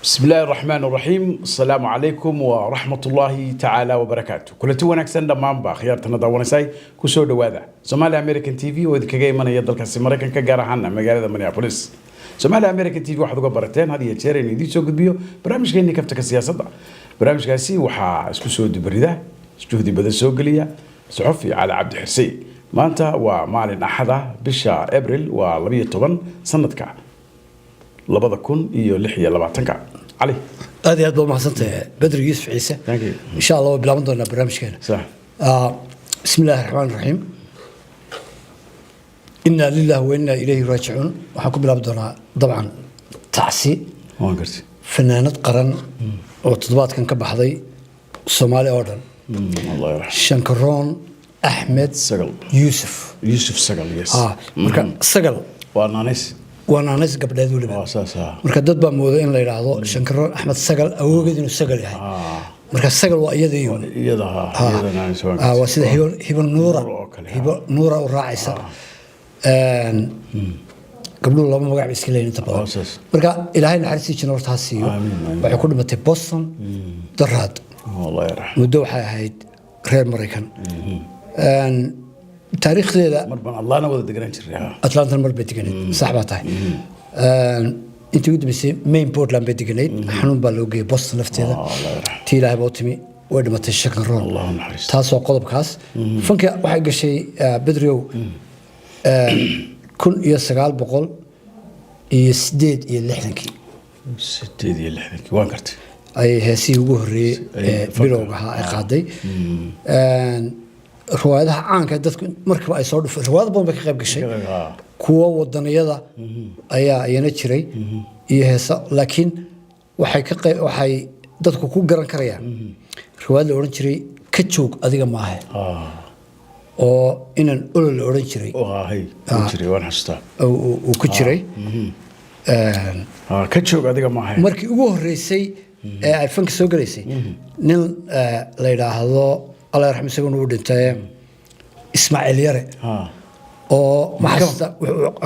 بسم الله الرحمن الرحيم. السلام عليكم ورحمة الله تعالى وبركاته. كل تونا كسندا مامبا خيارتنا داونساي كسو دوادا سومالي أمريكان تي في وإذا كجاي من يدل كاس أمريكان كجارهنا مجال مينيابوليس. سومالي أمريكان تي في واحد قبرتين هذه تشارين دي سو قدبيو برامج كأني كفتك السياسة ده برامج كاسي وحا اسكسو دبريده جهدي بدل سوقلية صحفي على عبد الحسين ما أنت ومالين أحدا بشا أبريل ولبيه طبعا سنة كا لبضة كون إيو لحية لبعتنكا علي هذه أدوار محسنة بدر يوسف عيسى إن شاء الله بلا مضرنا برنامج كان صح. بسم الله الرحمن الرحيم. إنا لله وإنا إليه راجعون وحكم بلا مضرنا طبعا تعسي فنانة قرن وتضباط كان كبحضي الصومالي أوردن الله يرحمه شنكرون أحمد سقل يوسف سقل يس مركا سقل وانا ناس قبل هذول marka dad baa mooday in la yiraahdo Shankaroon Axmed Sagal awoogeed inuu sagal yahay marka sagal waa iyada waa sida hibo nuura u raacaysa qablo laba magac iska leeyahay inta badan marka ilaahay naxariistii jina horta hasiyo waxay ku dhimatay Boston daraad Allah yarxam muddo waxay ahayd reer Mareykan تاريخ ذا مربنا الله نود دقرين شريها أتلانتا مربى تقنيت صح باتاي أنت قد بس مين بورتلاند بتقنيت حنون بالوجي بوست نفت هذا تيلا هبوتمي وين ما تشكرون الله نحرس تاسو قلب كاس فنك واحد شيء بدريو كل يسقال بقول يسديد يلحنكي سديد يلحنكي وانكرت أي هسي وجهري بلوجها قاضي روايدها عانك dadku markaba ay soo dhufay riwaayad badan ka qayb gashay kuwa wadaniyada ayaa ayana jiray iyo heesa laakiin waxay dadku ku garan karayaan riwaayad la oran jiray ka joog adiga ma aha oo inaan olol la oran jiray waan xasuustaa oo ku jiray ka joog adiga ma aha markii ugu horeysay ee ay fanka soo galeysay nin la yiraahdo الله يرحمه سجون ودنتاه إسماعيل يرى أو محسن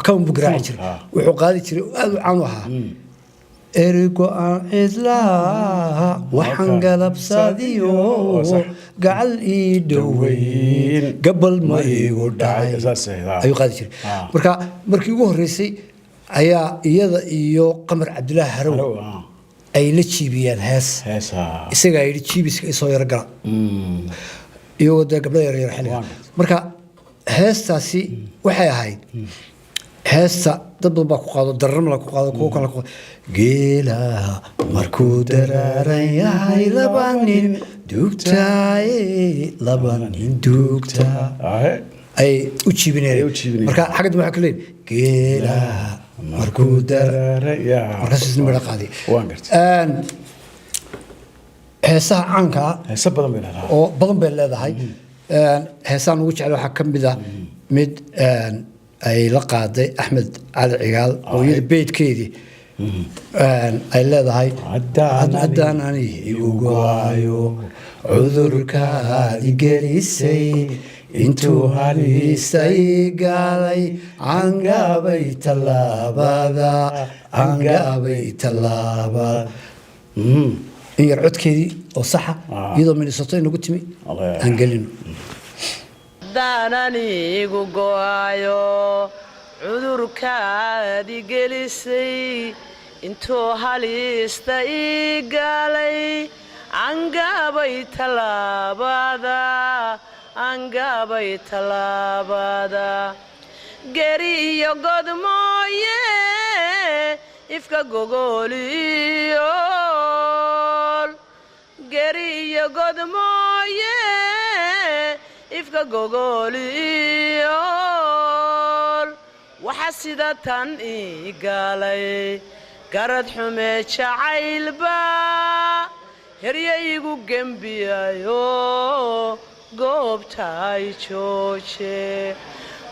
كم بقراء جري وعقادي جري عنوها إريكو إذلا وحنقلب صاديو قال يدوين قبل ما يقول داعي أيو قادي جري مركي يقول رئيسي أيا يدا يو قمر عبد الله هرو أي لتشيبيان هاس إسقى أي لتشيبيس إسوي رجع يود قبل يريح حلو مركا هاستاسي وحي هاي هاستا ضد باكو قادو درم لكو قادو كوكا لكو جيلا مركو درارين يا هاي لبانين دوكتاي لبانين دوكتا أي وتشيبينيري مركا حاجة ما حكلين جيلا مركو درارين يا مركز نمرة قادي heesaha caanka heesa badan bay leedahay oo badan bay leedahay heesaan ugu jecel waxa kamid ah mid ay la qaaday Axmed Cali Cigaal oo iyada beedkeedii ay leedahay haddaan ani igu waayo cudurka igelisay intuu halisay gaalay angabay talaabada إن يرعد كذي أو صحة يضمن من السطين نقطمي أنقلنا داناني جوايو عذر كادي جلسي انتو هاليستي قالي عنقا بيت لابدا قري يقود مويه إفكا غوغوليو قرية قد مويه إفكا غوغوليول وحسدة إيقالي قرد حميد شعيل با هريا يقو جنبيايو قوب تاي شوشي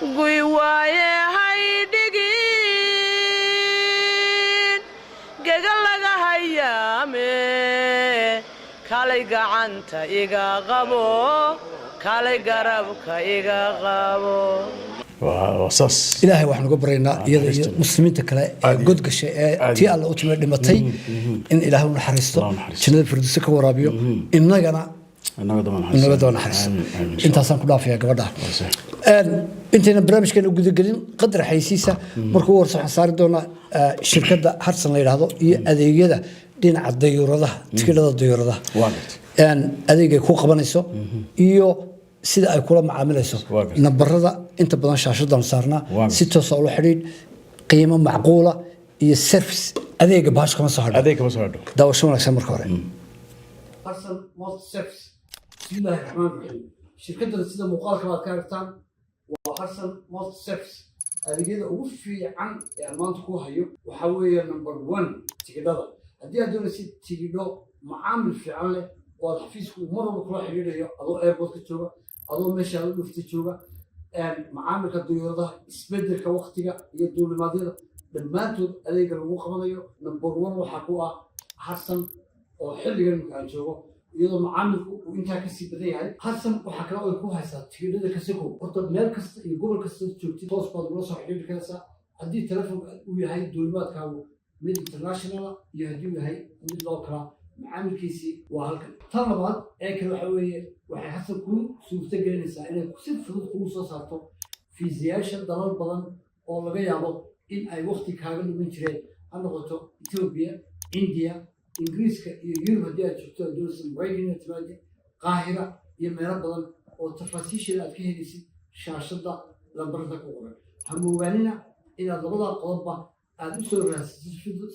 قوي وايه هايدقين قاقلقا هيامي كالي قعنتا إيقا غابو كالي قربكا إيقا غابو وصص إلهي وحنا قبرنا يد مسلمين تكلا قد كشيء تي الله أتمنى دمتي إن إلهي ونحرسته شنو الفردوس كورابيو إننا جنا إننا بدون حرس أنت أصلا كلها فيها قبضة أنتنا برامج كانوا قد قلين قدر حيسيسة مركور صح صار دونا شركة حرسنا لهذا هذه كذا دين على الديور ده تكلا الديور ده أن هذه كوخ بنيسو إيو sida ay kula macaamilayso nabarada inta badan shaashadan saarna si toos ah u xiriir qiimo macquula iyo service adeega baash kama soo hadho daawasho wanaagsan marka hore Arsan Multi Service bismillahir rahmanir rahim shirkadda sida muuqaalka aad ka aragtaan waa Arsan Multi Service adeegyada ugu fiican ee maanta ku hayo waxa weeye number 1 tigidhada haddii aad doonaysid tigidho macaamil fiican leh oo xafiisku marwalba kula xiriirayo adoo airport ka jooga adoo meesha aad dhufti jooga macaamilka diyuuradaha isbedelka waqtiga iyo duulimaadyada dhammaantood adeega lagu qabanayo number 1 waxa ku ah Harsan oo xilligan aan joogo iyadoo macaamilku uu intaa ka sii badan yahay Harsan waxa kale oo ay ku haysaa tigidhada kasoo horta meel kasta iyo gobol kasta joogtid toos baad ula soo xiriiri kartaa haddii telefoonka uu yahay duulimaadkaagu mid international iyo haddii uu yahay mid local macaamilkiisii waa halkan tan labaad ee kale waxa weeye waxay Harsan ku suurta gelinaysaa inay si fudud ugu soo saarto fiisayaasha dalal badan oo laga yaabo in ay waqti kaaga dhiman jireen ha noqoto Ethiopia India Ingiriiska iyo Yurub haddii aad joogto dowladda Mareykanka timaade Qaahira iyo meelo badan oo tafaasiisheeda aad ka helaysid shaashada lambarada ku qoran ha moogaanina inaad labada qodobba aad u soo raadsid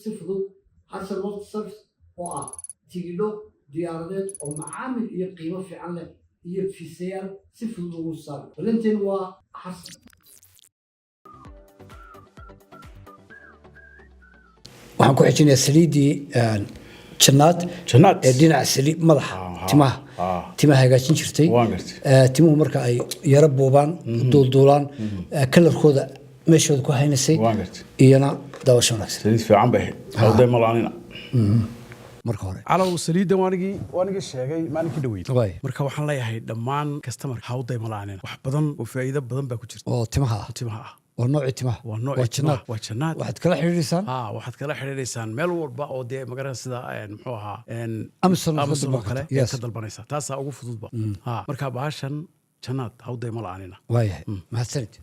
si fudud Harsan Multi Service oo ah tigidho diyaaradeed oo macaamil iyo qiimo fiican leh iyo fiisayaal si fudud ugu saaro balanteen waa Harsan waxaan ku xijinaa saliidii jannaad ee dhinaca saliid madaxa timaha hagaajin jirtay timuhu marka ay yara buubaan duulduulaan kalarkooda meeshooda ku haynaysay iyana daawasho wanaagsan saliid fiican bay hawday malaanina marka hore calow saliidan waanigi sheegay maalinkii dhaweyd marka waxaan leeyahay dhammaan customer hawday malaanina wax badan oo faa'iido badan baa ku jirta oo timaha ونوع تمه وجنات واحد كلا حريريسان واحد كلا حريريسان ميل walba oo de magara sida muxuu ahaa Amazon kale ka dalbanaysa taas ugu fudud ba marka baashan jannad hawday ma la'aanina waayahay mahadsanid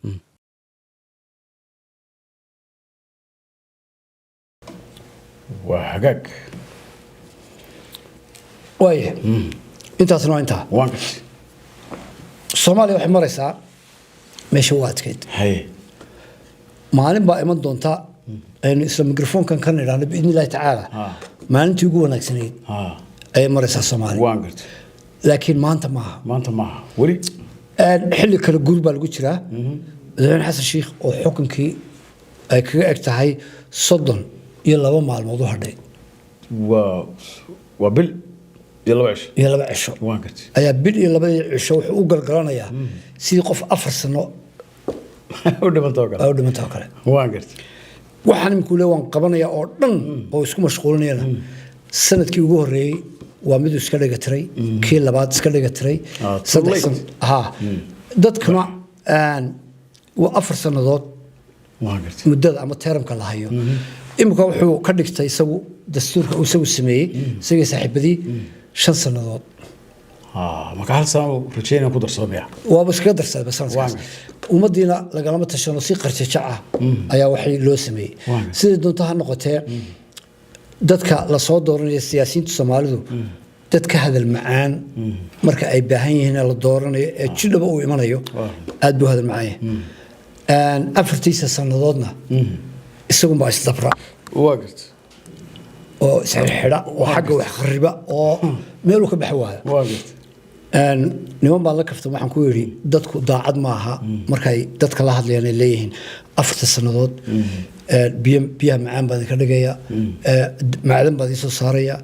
waa hagaag waayahay intaasna inta waanka Soomaaliya waxay maraysaa meesha u adkeyd maalin baa iman doonta aynu isla mikrofoonkan ka nidhaahno biidni illaahi tacaala maalintii ugu wanaagsanayd ay maraysaa Soomaaliya waan gartay laakiin maanta maaha weli xilli kale guul baa lagu jiraa madaxweyne xasan sheekh oo xukunkii ay kaga eg tahay 32 maalmood u hadhay waa bil iyo laba cisho waan gartay ayaa bil iyo laba cisho wuxuu u galgalanayaa sidii qof 4 sano u dhimanto kale waan gartay waxaan imku leeyahay waan qabanaya oo dhan oo isku mashquulinayna sanadkii ugu horeeyay waa mid iska dhiga tiray kii labaad iska dhiga tiray dadkuna waa 4 sanadood waan gartay muddada ama teeramka la hayo imka wuxuu ka dhigtay isagu dastuurka uu isagu sameeyay isaga saaxiibadii 5 sanadood marka hal sano rajayna ku darsoomaya waa iska darsaday bas umadiina lagalama tashano si qarjajac ah ayaa waxay loo sameeyay sidii doonto ha noqotee dadka la soo dooranaya siyaasiyiinta Soomaalidu dadka hadal macaan marka ay baahan yihiin la dooranayo ee jidhaba uu imanayo aad buu hadal macaan afartiisa sanadoodna isagu ma isdabra waa gartay oo xidha oo xagga wax khariba oo meel uu ka baxay waa gartay niman baan la kaftay waxaan ku yiri dadku daacad ma aha markay dadka la hadlayaan ay leeyihiin 4 sanadood biyaha macaan baan ka dhigaya macdan baan soo saaraya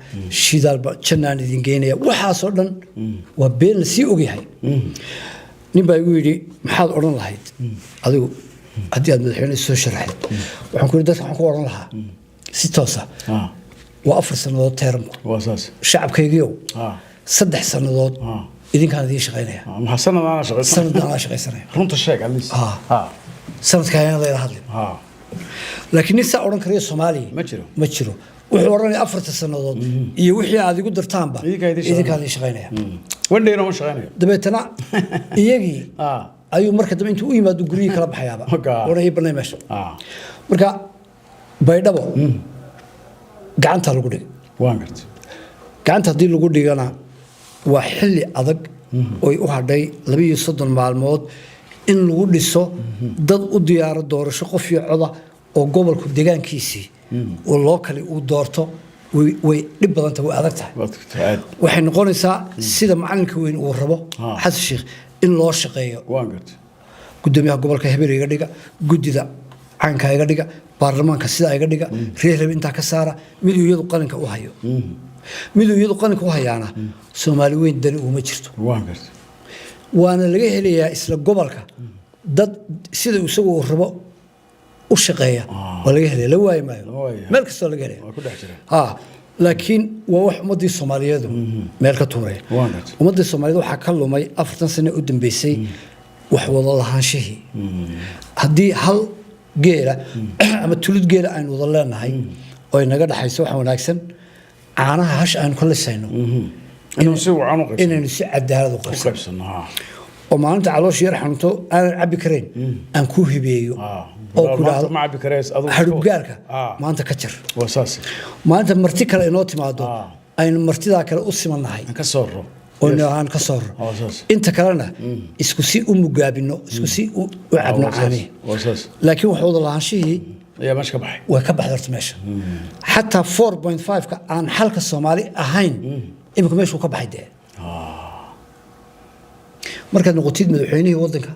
shidaal baan jannaan idin geynaya waxaas oo dhan waa been si ogyahay nin baa igu yiri maxaad oran lahayd adigu haddii aad madaxweyne soo sharaxay waxaan ku yiri dadka waxaan ku oran lahaa si toos ah waa 4 sanadood teeramku waa saas shacabkaygiiyo 3 sanadood idinkaan idiin shaqaynaya ما سنة أنا شغال sanadna anaa shaqaysanaya رنت الشيك على ليس ها. sanadkaa ayaan layla hadlin ها laakiin nin saa odhan karaya soomaaliya ما جرو ma jiro wuxuu odhanaya 4 sannadood iyo wixii aad igu dartaanba idinkaan idiin shaqaynaya وين دينا مش غني dabeetana iyagii اه ayuu marka dambe intuu u yimaado guriyii kala baxayaaba Okay. oona ii banay meesha اه marka baydhabo gacanta lagu dhigay وانقرت gacanta haddii lagu dhigana waa xilli adag oy u hadhay 32 maalmood in lagu dhiso dad u diyaaro doorasho qof iyo coda oo gobolku deegaankiisii oo loo kale uu doorto way dhib badan tahay way adag tahay waxay noqonaysaa sida macalinka weyn uu rabo xasan sheekh in loo shaqeeyo وانقرت gudoomiyaha gobolka Hibeer iga dhiga gudida caanka iga dhiga baarlamaanka sida iga dhiga reer inta ka saara mid iyadu qalinka u hayo mid iyadu qalinka u hayaana Soomaali weyn dani uma jirto وانقرت waana laga helayaa isla gobolka dad sida isagu uu rabo u shaqeeya waa laga helay la waay maayo meel kasta laga helay waa ku dhex jira laakiin waa wax ummadii Soomaaliyeed meel ka tuuray ummadii Soomaaliyeed waxa ka lumay 40 sano u dambeysay wax wada lahaanshihii haddii hal geela ama tulid geela aynu wada leenahay oo inaga dhaxayso wax wanaagsan caanaha hash aynu ka lisayno inaynu si cadaalad u qabsano oo maalinta caloosh yar xanto aan cabbi karayn aan ku hibeeyo oo ku dhaado ma cabbi kareys adoo xarugaalka maanta ka jar wasaas maanta marti kale inoo timaado aynu martida kale u simanahay ka sooro oo aan ka sooro inta kalena isku si u mugaabino isku si u cabno caani wasaas laakiin waxa wada lahaanshihii يا مش كبحي وكبحت ماشي حتى 4.5 كان حلقة الصومالي أهين إمك ماشي وكبحي ده مركز نقطيد مدحيني وضنك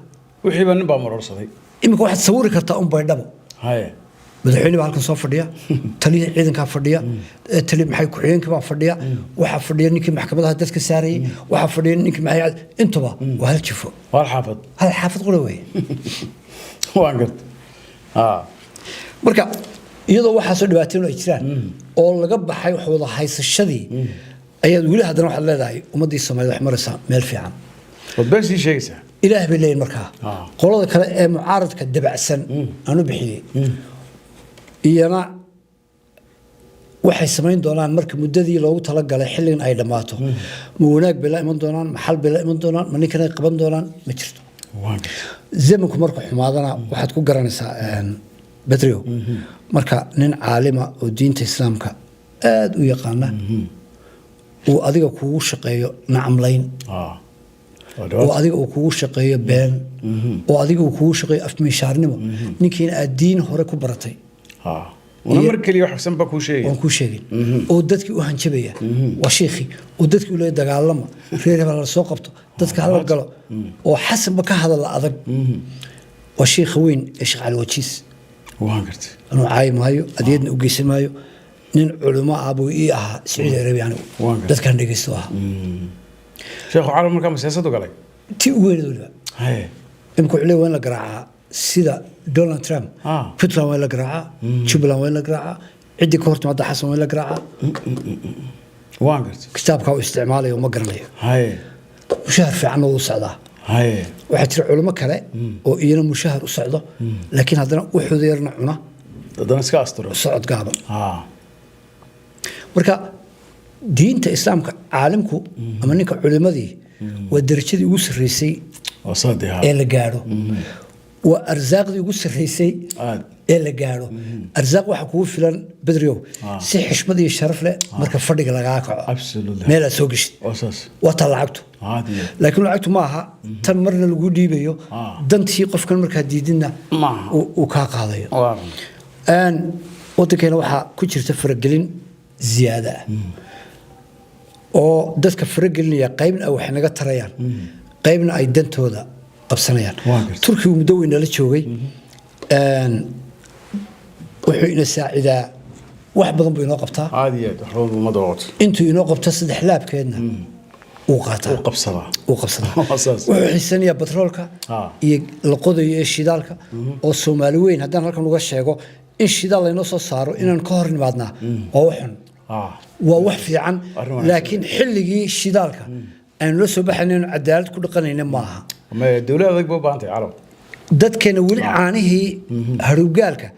وحي بنبا مرور صدي إمك واحد صوري كرتا أم بيدبو هاي مدحيني بهالكن صوف فرديا تلي عيدن كان فرديا تلي محي كحيين كبا فرديا وحا فرديا نيكي محكمة هاد دسك ساري وحا فرديا نيكي محي انتبا وهل تشوفوا والحافظ هل حافظ قلوي وانقرت marka iyadoo waxa soo dhawaateen ay jiraan oo laga baxay wax wada haysashadii ayaad wili hadana waxa leedahay ummadii Soomaaliyeed wax maraysa meel fiican wadbaan si sheegaysa ilaah bileen marka qolada kale ee mucaaradka dabacsan aanu bixiyay iyana waxay sameyn doonaan marka muddadii loogu tala galay xilligan ay dhamaato ma wanaag bila iman doonaan maxal bila iman doonaan ma ninkan ay qaban doonaan ma jirto zamanku marka xumaadana waxaad ku garanaysaa بدريو مركا نين عالمة ودين إسلامك أد ويقانا وأديك كوش شقية نعملين وأديك كوش شقية بين وأديك كوش شقية أفمي شارنمو نكين الدين هوركو برتي ونمر كلي وحسن بكو شيء وكو شيء ودتك وهنشبيه وشيخي ودتك ولا دجالما فيه على السوق دتك على القلب وحسب بك هذا الأذق وشيخ وين إيش على وجهس وانقرت أنا عايم هايو أديدنا وقيسم هايو نين علماء أبو إيه سعيد عربي يعني ده كان دقيستوها شيخ عالم كم سياسته قال لك تي وين دول هاي يمكن عليه وين القراعة سيدا دونالد ترامب فترة وين القراعة شبلا وين القراعة عندي كورت مع حسن وين القراعة وانقرت كتاب كاو استعمالي وما قرنيه هاي مشاهر في عنه وصعده هاي وحتى علماء كله وإينا مشاهر وصعده لكن هذا وحذيرنا عنا هذا نسكاستر صعد قابل مركا دينتا إسلامك عالمكو أما نيك علماء والدرجة دي وصل ريسي وصادها إيه لقارو وأرزاق دي وصل ريسي إيه لقارو أرزاق وحكوه فلان بدريو سي حشمة دي الشرف له مركا فرق لقاكو ميلا سوقش وطلعته لكن لعبته معها تمرنا الوجودي بيو دنتي قف كل مركا ديدنا وكاق هذا أن ودك وحى كتير تفرق جلين زيادة أو دتك فرق جلين قيمنا أو إحنا قد تريان قيمنا أي دنت هذا قبسنيان تركي ومدوين اللي تشوي أن وحين ساعدة واحد بضم بيناقبتها عادية تحرض مضغوط أنتوا يناقبتها سد حلاب كأنه وقاتها وقبصها وحسن يا بترولك لقضي الشدالك والصوماليين هذا هلكم لغة الشيء إن الشدال ينص صاروا إن نكهرن بعدنا ووحن ووح في عن لكن حلقي الشدالك aynu la soo baxayno cadaalad ku dhaqanayna maaha ما الدولة هذيك بو بانتي عرب dadkeena weli caanihii harugaalka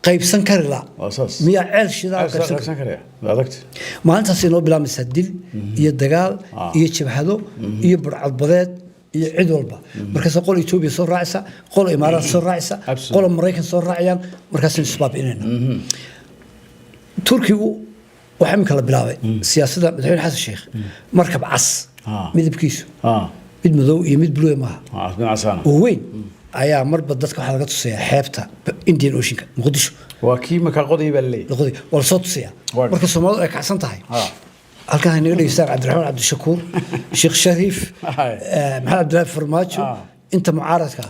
qaybsan kari la أساس miyaa ceel shidaal qaybsan أساس كريه هذاك maalintaas inoo bilaabmaysaa dil iyo dagaal iyo jabhado iyo burcadbadeed iyo cid walba markaas qol Itoobiya soo raacaysa qol Imaaraat soo raacaysa qol Mareykan soo raacayaan markaas isbaab inayna Turkigu waxa imika la bilaabay siyaasadda madaxweyne Xasan Sheekh markab cas midabkiisu mid madow iyo mid blue ma من عسانا oo weyn ayaa marba dadka waxa laga tusayaa xeebta Indian Ocean Muqdisho وكي ما كقضي باللي laqadi wal soo tusayaa marka Soomaalidu ay kacsan tahay halkan ay naga dhigaysaa Cabdiraxmaan Cabdishakuur Sheekh Shariif Maxamed Abdullaahi Farmaajo inta mucaaradka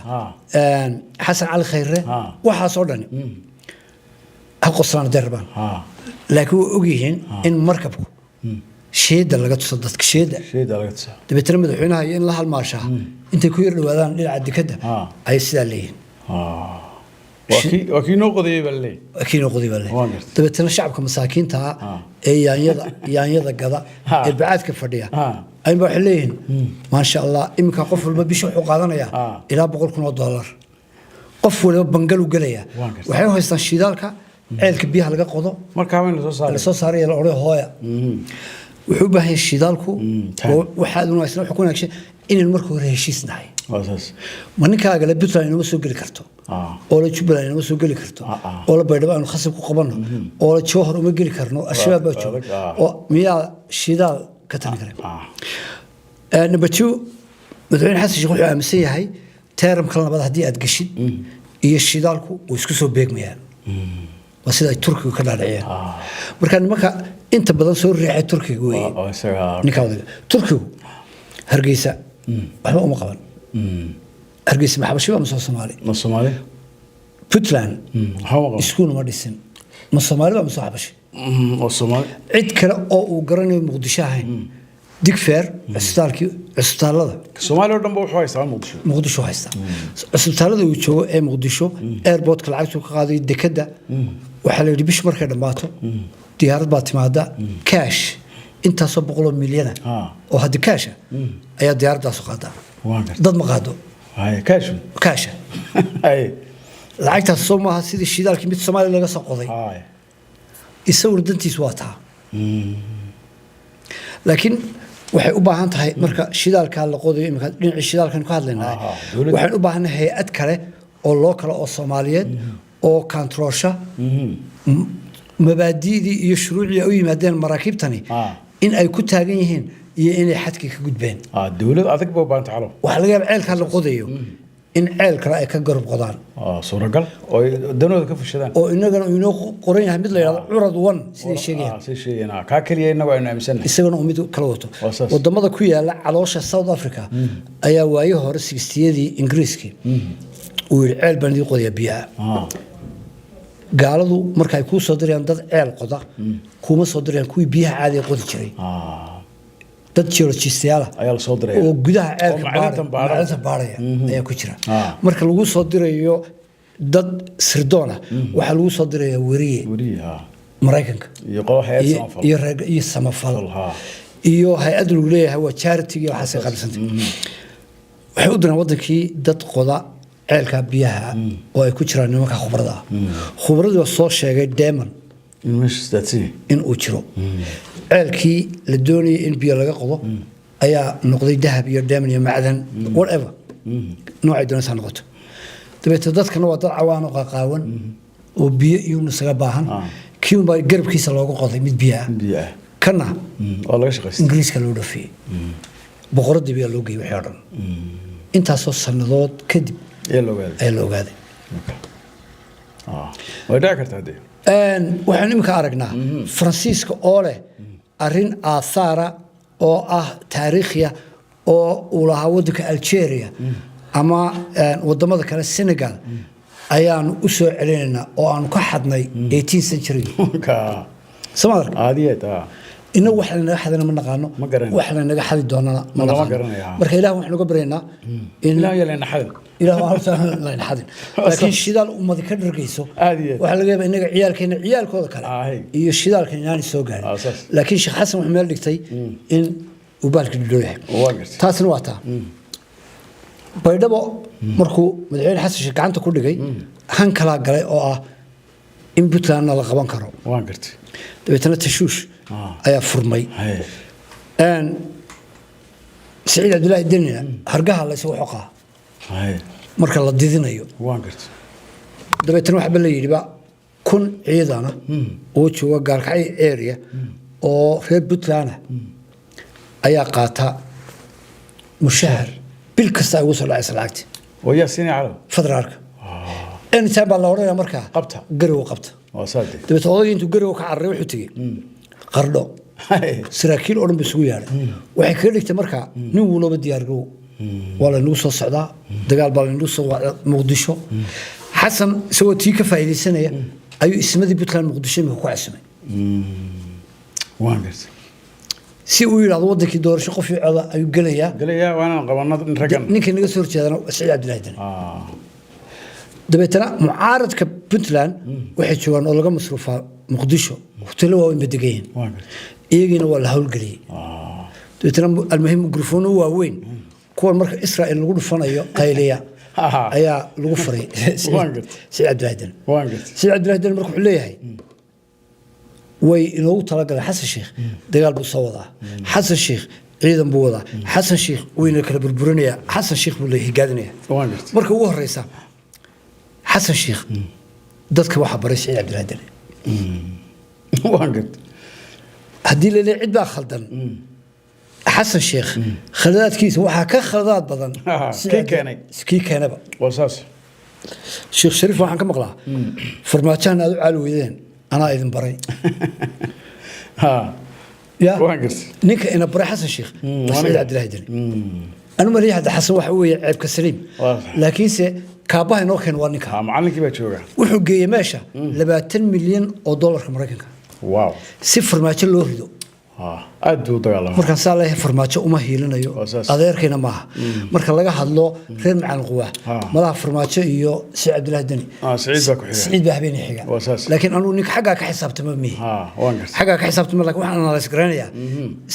Xasan Cali Khayre waxa soo dhan aqoonsan darban laakiin oo ogyihiin in markabku sheeda laga tuso dadka sheeda laga tuso dabeetana madaxweynaha in la halmaashaa intay ku yar dhawaadaan dhinaca dekada ay sidaa leeyihiin وكي نقضي باللي أكيد نقضي بالله تبتنا شعبكم مساكين تا يان gada ee baadka fadhiya ay ba xilleen ma sha Allah imka qof walba bisho wuxuu qaadanaya ilaa $100,000 qof walba bangal u galaya waxay u haystaan shidaalka ceelka biyaha laga qodo marka weyn la soo saaray la oray hooya wuxuu baahan shidaalku waxa uu wanaagsan wuxuu ku wanaagsan in marka hore heshiisnahay أساس ma ninkaaga la Puntland inoo soo gali karto oo la Jubaland inoo soo gali karto oo la Baydhabo aanu khasab ku qabano oo la Jowhar uma gali karno ashabaab baa jooga oo miyaa shidaal ka tan kare nabadju madaxweyne Xasan Sheekh wuxuu aaminsan yahay teeramka labaad hadii aad gashid iyo shidaalku way isku soo beegmayaan waa sida Turkiga ka dhaadhaceen marka inta badan soo riixay Turkiga weeye ninka Turkiga Hargeysa waxba uma qaban Hargeysa ma xabashiba ma Soomaali Soomaali Puntland iskuul ma dhisin ma Soomaali ba ma soo xabashi Soomaali cid kale oo uu garanayo Muqdisho ahayn digfeer isbitaalada Soomaali oo dhan buu haystaa Muqdisho haysta isbitaalada uu joogo ee Muqdisho airport ka lacagtu ka qaaday dekada waxa la yiri bish markay dhamaato diyaarad baa timaada cash intaas oo $100 milyan oo hadda cash ayaa diyaaraddaas u qaadaa dad ma qaado cash lacagtaas soo maaha sidii shidaalkii mid Soomaali laga soo qoday isagu dantiis waa taa laakiin waxay u baahan tahay marka shidaalka la qodayo imika dhinaca shidaalkan ku hadlaynaa waxaan u baahanahay hay'ad kale oo loo kala oo Soomaaliyeed oo controlsha mabaadi'dii iyo shuruucii u yimaadeen maraakiibtani in ay ku taagan yihiin iyo inay xadka ka gudbeen dawlad adag buu baanta xalo waxa laga yaabaa ceelka la qodayo in ceel kale ay ka garab qodaan suuragal oo danooda ka fushadaan oo inagana inoo qoran yahay mid la yiraahdo curad 1 sidii sheegayaan ka kaliya inagu aynu aaminsannahay isagana mid kala wato wadamada ku yaala caloosha South Africa ayaa waayo hore 60yadii Ingiriiskii uu ceel bandii qodiya biyaha gaaladu marka ay ku soo direen dad ceel qoda kuma soo direen kuwii biyaha caadi qodi jiray dad geologistayaal ayaa la soo diray oo gudaha ceelka baaraya ayaa ku jira marka lagu soo dirayo dad sirdoona waxa lagu soo diraya wariye Mareykanka iyo qolo hay'ad iyo samafal iyo hay'ad lagu leeyahay waa charity iyo waxa ay qabsantay waxay u diraan wadankii dad qoda ceelka biyaha oo ay ku jiraan nimanka khubarada soo sheegay Demon in uu jiro ceelkii la doonayay in biyo laga qodo ayaa noqday dahab iyo Demon iyo macdan whatever nooca doonaysa noqoto dabeetana dadkana waa dad cawaan oo qaqaawan oo biyo iyo nasaga baahan kiin baa garabkiisa loogu qoday mid biyo kana oo laga shaqeystay Ingiriiska loo dhafiyay boqoradii biyo loo geeyay waxay dhan intaas oo sanadood kadib ee loo ogaaday way dhac kartaa waxaan imika aragnaa Francisco oo leh arin aasaara oo ah taariikhiya oo uu lahaa wadanka Algeria ama wadamada kale Senegal ayaan u soo celinaynaa oo aan ka xadnay 18th century Soomaaliya aadiyada inna wax la naga xadana ma naqaano wax la naga xadi doonana ma naqaano marka ilaahay waxaan uga bareenaa in ilaahay la naxadin ilaahay waxaan la naxadin laakiin shidaal ummad ka dhargeyso waxa laga yaabaa inaga ciyaalkooda kale iyo shidaalka inaan soo gaarin laakiin Sheekh Xasan wuxuu meel dhigtay in وبالك الدنيا واقرت تاسن واتا baydhabo markuu madaxweyne xasan sheekh gacanta ku dhigay han kala galay oo ah in Puntland la qaban karo واقرت dabeetana tashuush ayaa furmay سعيد عبد الله الدنيا hargaha la soo xoqaa marka la didinayo واقرت dabeetana waxa la yiri ba kun ciidana oo jooga Gaalkacyo area oo reer Puntland ayaa qaata mushahar bil kasta ugu soo dhacay lacagti ويا سنة على federaalka inta baa la oranaya marka qabta garow qabta وصادق dabeetana odaygu intuu garow ka carray wuxuu tagay qardho saraakiil oo dhan ba isugu yaaray waxay kaga dhigtay marka nin walba diyaar garow wala inuu soo socdaa dagaal baa inuu soo Muqdisho xasan soo tii ka faa'iideysanaya ayuu ismadii Puntland Muqdisho ku casmay واقرت si uu yiraahdo wadankii doorasho qof iyo cod ayuu galayaa قال وانا قبلنا رجل ninkii naga soo horjeedana Saciid Cabdilaahi Dani dabeetana mucaaradka Puntland waxay joogaan oo laga masruufaa Muqdisho hotel waa in badagayeen واقرت iyagina waa la hawlgeliyay dabeetana almuhim mikrofon waa weyn kuwa marka Israa'iil lagu dhufanayo qayliya ayaa lagu furay Saciid Cabdilaahi Dani واقرت Saciid Cabdilaahi Dani markuu leeyahay way inuu talagalay xasan sheekh dagaal buu soo wadaa xasan sheekh ciidan buu wadaa xasan sheekh wayna kala burburinaya xasan sheekh buu leeyahay gaadinaya واقرت marka ugu horeysa xasan sheekh dadka waxa baray Saciid Cabdilaahi Dani واقرت hadii la leeyahay cid baa khaldan xasan sheekh khaladaadkiisa waxa ka khaladaad badan kii keenaba وصاص sheekh shariif waxaan ka maqlaa farmaajahan aad u caali weydeen anaa idin baray ها يا واقرت نيك انا بري حسن شيخ سعيد عبد الله دني انا مالي حد حسن waxa weeye ceeb ka saliim laakiin se kaabaha inoo keen waa ninka macallinkii baa jooga wuxuu geeyay meesha 20 milyan oo dollarka Mareykanka waaw si farmaajo loo rido aad uu dagaalamo marka saalahay farmaajo uma hiilinayo adeerkeena maaha marka laga hadlo reer macalin quwa madaxa farmaajo iyo Saciid Cabdilaahi Dani Saciid baa ku xiga Saciid baa habeen xiga laakiin anu ninka xaga ka xisaabtama mi xaga ka xisaabtama laakiin waxaan analyze garanayaa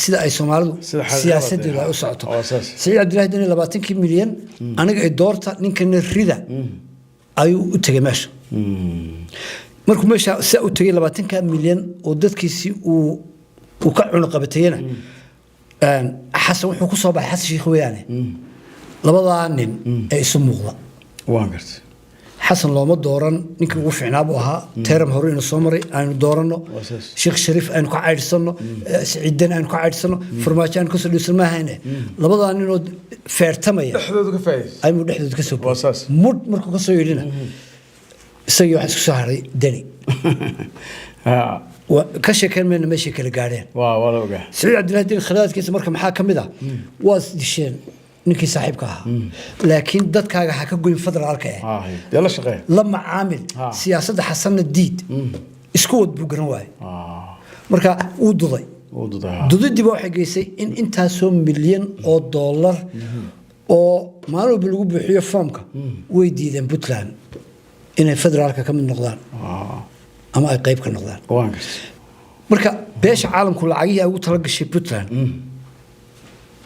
sida ay Soomaalidu siyaasadda u socoto Saciid Cabdilaahi Dani 20 milyan aniga ay doorta ninkan rida ayuu u tagay meesha markuu meesha sa u tagay 20 milyan oo dadkiisi uu وكعنا قبتينا حسن وحكوا صباح حسن شيخ ويانه لبضا عنين يسموه واقرت حسن لو ما دوران نيك وفعنا ابوها تيرم هورين الصومري ان دورانو شيخ شريف ان كعايدسنو سعيدن ان كعايدسنو فرماجان كسو ديسما هينه لبضا عنين فيرتميا دحدود كفايس اي مو دحدود كسو واساس مود مركو كسو يلينا سيو حس كسو هاري دني وكشكل من ماشي كلا قارين والله وقع سعيد عبد الله الدين خلاد كيس مركب محاكم ذا واس ninkii saaxiibka ahaa laakiin dadkaaga waxa ka goyn federaalka yalla shaqeey lama caamil siyaasadda xasanna diid isku wad buu garan waayay marka uu dudaydiba waxay geysay in intaasoo milyan oo dollar oo maalmo lagu bixiyo foomka way diideen Puntland inay federaalka ka mid noqdaan ama ay qayb ka noqdaan marka beesha caalamku lacagihii ugu tala gashay Puntland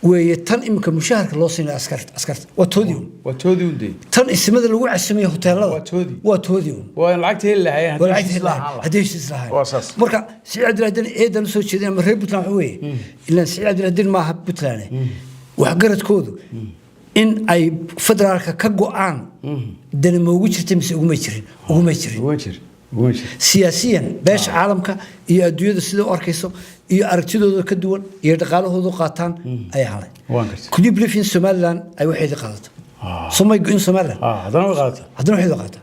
ويتن إمك مشاهرك الله سين أسكرت وتوديون دي تن اسمه اللي وقع سميه هوتيل وتوديون والعقد هي اللي هي والعقد هديش إصلاح مركا سعيد الدين إيدا نسوي شيء ده مريب بتلان حوي إلا سعيد الدين ما حب بتلانه وحجرت كودو إن أي فدرالك كجوعان دين موجود تمسك وما سياسيا باش عالمك iyo adduunyada sida u arkayso iyo aragtidooda ka duwan iyo dhaqaalahooda qaataan ay haleen kudib lifin Somaliland ay waxay qaadato Somay in Somaliland hadana waxay qaadato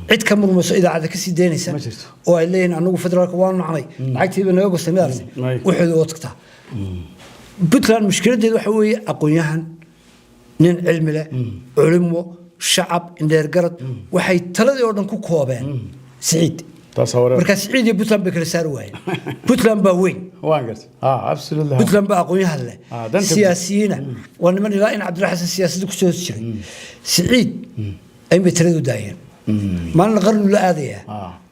cid ka murmayso idaacada ka sii deynaysa oo ay leeyeen anagu federaalka waan nacnay lacagtiiba naga goostay meel waxay u tagtaa Puntland mushkiladeedu waxa weeye aqoonyahan nin cilmi leh culimo shacab indeer garad waxay taladii oo dhan ku koobeen سعيد تصور مركز سعيد بوتلان بكل سار واي بوتلان باوين واقرت ابسولوتلي بوتلان باقوين هلا سياسيين وانا من لا ان عبد الحسن سياسته كسو جيري سعيد اي متريدو داين ما نقرن لا اديه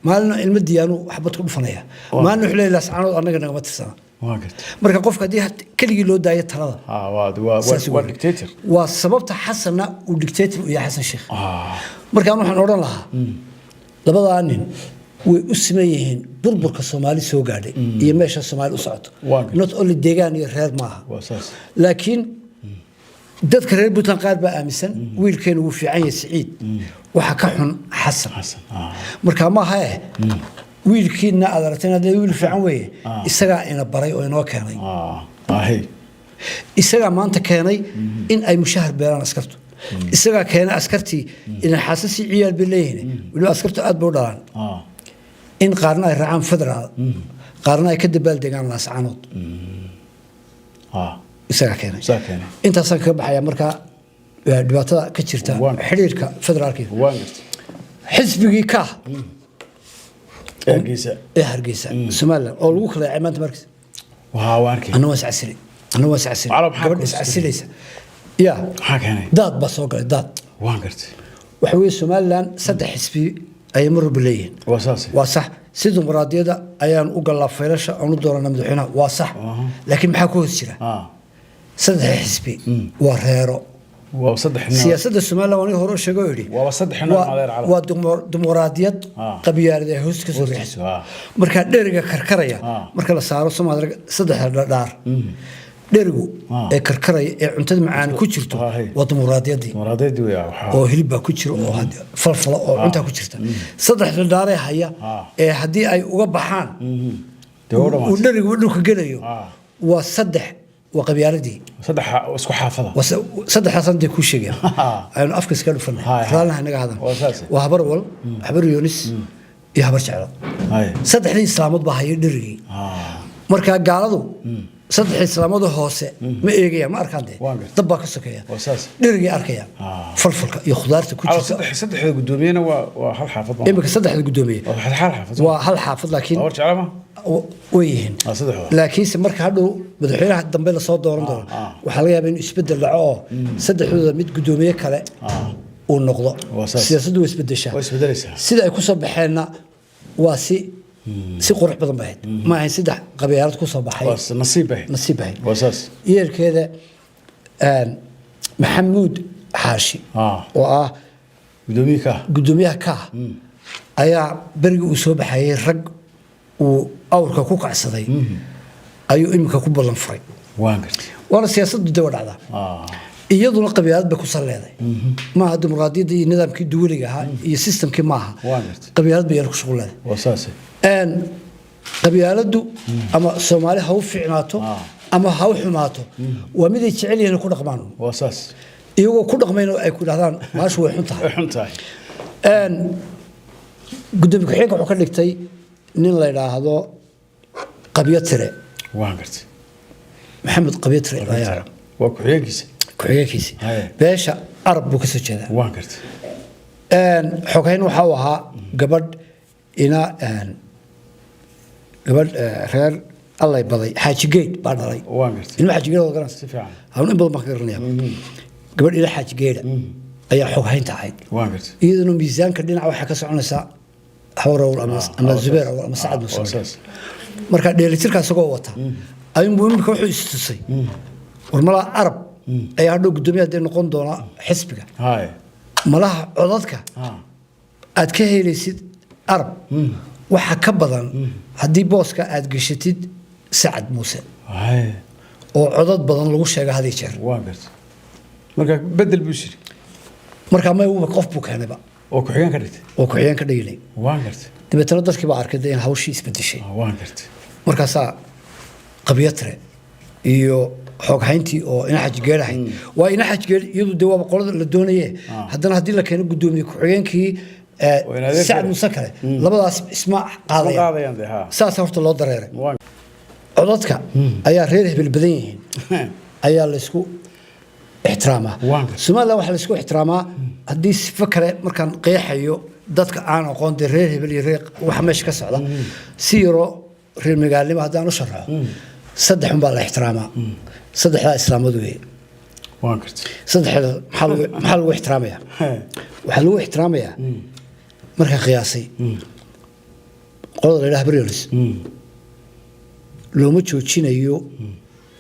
ما لنا المديانو حبت كدفنيا ما نحلي لاسعانود انغا نغما ترسنا واقف marka qofka hadii kaligii loo daayo talada waa dictator waa sababta xasanna uu dictator u yahay xasan sheekh marka waxaan oran lahaa labada nin way u sameeyeen burburka Soomaali soo gaadhay iyo meesha Soomaali u socoto not only deegaan iyo reer maaha laakiin dadka reer Puntland qaar baa aaminsan wiilkeen uu fiican yahay Saciid waxa ka xun xasan marka ma aha wiilkiina aad aragteen hadii wiil fiican weeye isaga ina baray oo inoo keenay isaga maanta keenay in ay mushahar beeran askartu isaga keenay askartii in xasasi ciyaal bileeyeen wali askartu aad buu dhalaan in qaarna ay raacaan federaal qaarna ay ka dabaal deegaan laascaanood isaga keenay inta san ka baxaya marka dhibaatada ka jirta xiriirka federaalka xisbigii ka hargeysa Soomaaliland oo lagu kala ciimaanta markii أنا واسعسلي قبل اسعسليسا يا داد بسoo galay dad waan gartay waxa weey Soomaaliland saddex xisbi ay mar bileeyeen waa sax sidoo muraadiyada ayaan u galaa faylasha aanu doorana madaxweynaha waa sax laakiin maxaa ku hoos jira saddex xisbi waa reero waa saddex siyaasadda Soomaaliland wani hore sheego yiri waa saddex waa dimuqraadiyad qabyaalada hoos ka soo bixisa marka dheeriga karkaraya marka la saaro Soomaaliland saddex dhadhaar dheerigu ee karkaraya ee cuntada macaan ku jirto waa dimuqraadiyadii oo hilib ku jiro oo falfala oo cunta ku jirta saddex dhadhaar ee haya ee hadii ay uga baxaan oo dheerigu dhulka gelayo waa saddex وقبيالتي صدح اسكو حافظه صدح حسن دي كل شيء انا افكس كانوا فنان رالنا هنا هذا وهبر ول حبر يونس يا حبر جعل صدح الاسلامود با هي درغي marka gaaladu saddex islaamada hoose ma eegaya ma arkaande dabba ka sokeeya dhirigi arkaya falfalka iyo khudaarta ku jirta saddexda gudoomiyana waa hal xaafad imika saddexda gudoomiye waa hal xaafad laakiin ويهن لكن سمرك هذا مدحينها الدنبيل صوت دوران دوران وحاليا بين يسبدل لعاه صدق هذا ميت قدومية كله والنقطة سياسة ويسبدلشة سيدا يكون صباحنا واسي سي قرح بدن بعيد ما هي سيدا قبيلات كون صباحي نصيبه واساس ير كذا محمود حاشي قدومية كا أيا برجع وصباحي رج وأورك كوك عصدي أيو إمك كوب بالله فري وأنا سياسة الدولة هذا يضل قبيلات بكوصل هذا ما هذا مرادي دي نظام كدولي ها يسيستم كماها قبيلات بيرك شغل هذا وأساسي أن قبيلات دو أما الصومالي هو فعناته أما هو حماته ومدي تعلي هنا كل قمانه وأساس يو كل قمانه أي كل هذا ما شو حنتها أن قدامك حين وحكي لك تي nin la yiraahdo qabyatire waan gartay maxamed qabyatire ayaa waa ku-xigeenkiisa beesha arab buu ka soo jeedaa waan gartay xogeyn waxa uu ahaa gabadh reer allay baday xaaji geed baa dhalay waan gartay ilma xaaji geed oo garan si fiican hawn in badan ma ka garanayaa gabadh ila xaaji geed ayaa xogeynta ahayd waan gartay iyadoo miisaanka dhinaca waxa ka soconaysa حوره أما الزبير أو أما سعد مصطفى مركا ديليتير كاسقو وطا أي مهم كوحو يستسي ورملا عرب أي هادو قدومية دي نقون دونا حسبك ملاها عضادك أدكيه ليسيد عرب وحا كبضان هدي بوسكا أدقشتيد سعد موسى وعضاد بضان لغو شاقا هذي شهر واقرت مركا بدل بوشري مركا ما يوبا قف بوك هنا بقى وكحيان كدت وكحيان كديلي وانقرت دبتنا dadkii baa arkay in hawshii isbedeshay waanqart markaas qabyatre iyo xoog hayntii oo ina xaj geelahay waa ina xaj geel iyadu dawaab qolada la doonayay hadana hadii la keeno gudoomiye ku xigeenkii Saad Musakare labadaas isma qaadayaan saas horta loo dareeray codadka ayaa reer hebel badan yihiin ayaa la isku احترامه سومالي waxa la isku ixtiraamaa hadii fikre markan qeexayo dadka aan aqoon reer hebel iyo reer waxa meesha ka socda siiro reer magaalnimo hadaan u sharaxo saddex baa la ixtiraamaa saddexda islaamadu weey waan kartay saddexda maxaa lagu ixtiraamaya waxa lagu ixtiraamaya marka qiyaasay qolada ilaahay bariyos looma joojinayo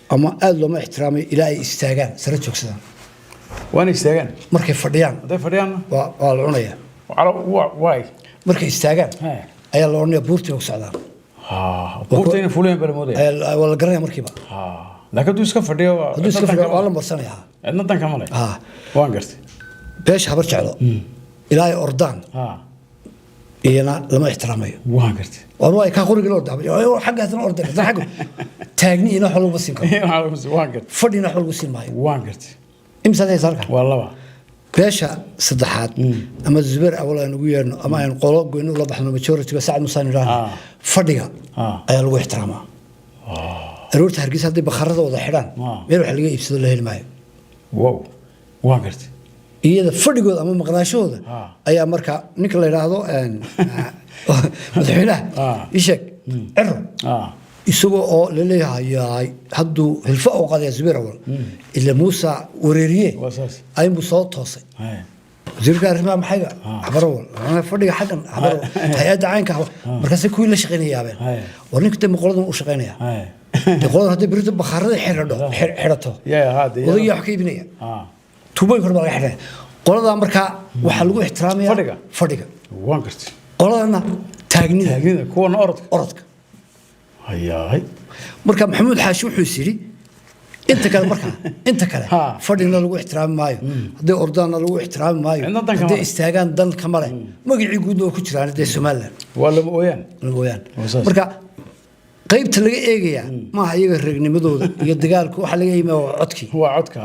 ama aad looma ixtiraamayo ilaa ay istaagaan sare joogsadaan وانا يستاجان markay fadhiyaan هذا فريان waa la cunayaa على واي markay istaagaan ها ayaa la oranayaa buurtii u socdaan ها بورتين فولين بالموديل waa la garanaya markiiba ها لكن دوس كفرديو hadduu iska fadhiyo waa la marsanayaa عندنا تان كمان ها وان قرتي beesha habar jeclo ilaa ay ordaan ها iyana lama ixtiraamayo وان قرتي والله كان قولي قلود حقها تنا أردن تنا حقه تاجني إنه حلو بس يمكن وان قرتي فردي حلو بس الماي وان قرتي إمسا ذي صارك والله باشا صدحات أما الزبير أولا نقول أما ينقلوا قلنا الله بحنا مشورة تبى ساعد مصاني راه فرديها أي لو احترامها رورت هرجيس هذي بخرطة وضع حران ميرو حلقة يفسد الله الماي واو وان قرتي إذا فردي قول أما مقناشو هذا أي أمريكا نيكلا يراهدو أن مدحينه يشك عرو isagoo oo la leeyahay hadduu hilfa u qaday Zubayr awal ila Musa wareeriye ay Musa toosay wasiirka arrimaha maxayga xabarawal ana fadhiga xaqan xabar hay'adda caynka markaas kuwi la shaqeynayaan warninka maqoladan u shaqeynaya qolada hadii birta bakharada xirato wadaya wax ka iibinaya tuubay kor baa xirnay qolada marka waxa lagu ixtiraamaya fadhiga waan gartay qoladana taagnida kuwana orodka هاي مركب محمود حاشي وحسيري انت كان مركب انت كان فردنا لو احترام مايو هدي اردانا لو احترام مايو هدي استاغان دل كمره مغعي غودو ku jiraan hada Soomaaliland wala mooyaan marka qaybta laga eegaya ma aha iyaga reegnimadooda iyo dagaalku waxa laga yimaado codki waa codka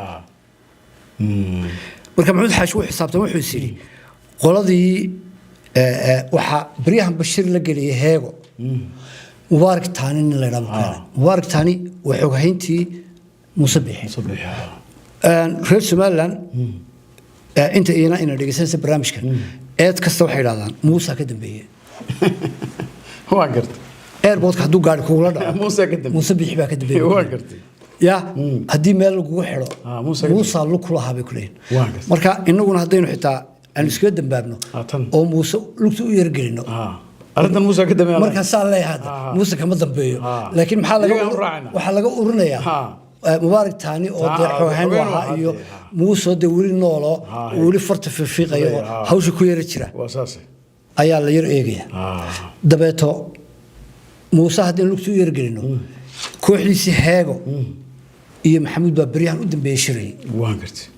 marka maxamed xaashi wuxuu xisaabtan wuxuu yiri qoladii waxa bariyahan bashir la galiyay heego مبارك تاني اللي رمضان مبارك تاني وحوهينتي مصبيح غير سمالان انت اينا انا دغيسان برنامج كان ايد كستا waxay raadaan Musa ka dambeeyay waa gartay airport haduu gaar ku la dhaco Musa ka dambeeyay Musa bixi baa ka dambeeyay waa gartay ya hadii meel lagu xiro Musa lu kula habay kuleen marka inaguna hadaynu xitaa aan iska dambaabno oo Musa lugta u yargelino أردنا موسى كده ما مركز صار هذا موسى كم ضبيه لكن محل وحلا قرنيا مبارك تاني أو حوهان وحايو موسى دوري نولا ولي فرت في الفقيه هوش كوير ترى وأساسي أيا اللي يرقيه دبته موسى هذا لقطو يرقينه كوحلي سهاجو إيه محمود بابريان قدام بيشري وانقرت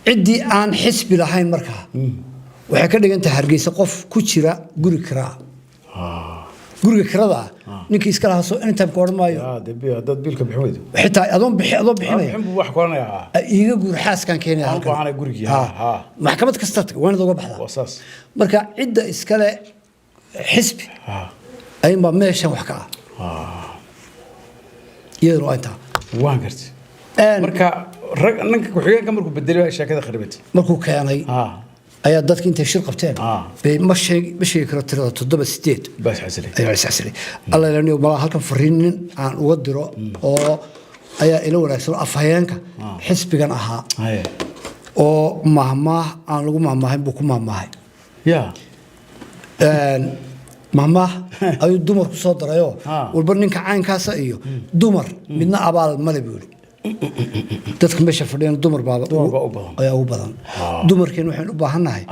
عدي عن حسب لهاين مركها waxay ka dhigan tahay Hargeysa qof ku jira guri kira guriga kirada ninkii iska lahaa soo inta ka ormaayo dad biilka bixweyd xitaa adoon bixinay wax qoranaya iiga guri xaaskan keenay halka waxaan guriga maxkamad kasta waana uga baxdaa wasaas marka cidda iska le xisbi ay ma meeshan wax ka iyadoo inta waan gartay marka ninka ku xigeenka markuu bedelay sheekada kharibatay markuu keenay ayaa dadka intay shir qabteen bay ma sheegi karo tirada 7-8 bas xasili ayaa xasili alla ilaahay ma halkan fariinin aan uga diro oo ayaa ila wanaagsan afhayeenka xisbigan ahaa oo mahmaah aan lagu mahmaahin buu ku mahmaahay ya mahmaah ayuu dumar ku soo darayo walba ninka caynkaas iyo dumar midna abaal male buu dadka meesha fadhiyaan dumar baaba ayaa ugu badan dumarkeen waxaan u baahanahay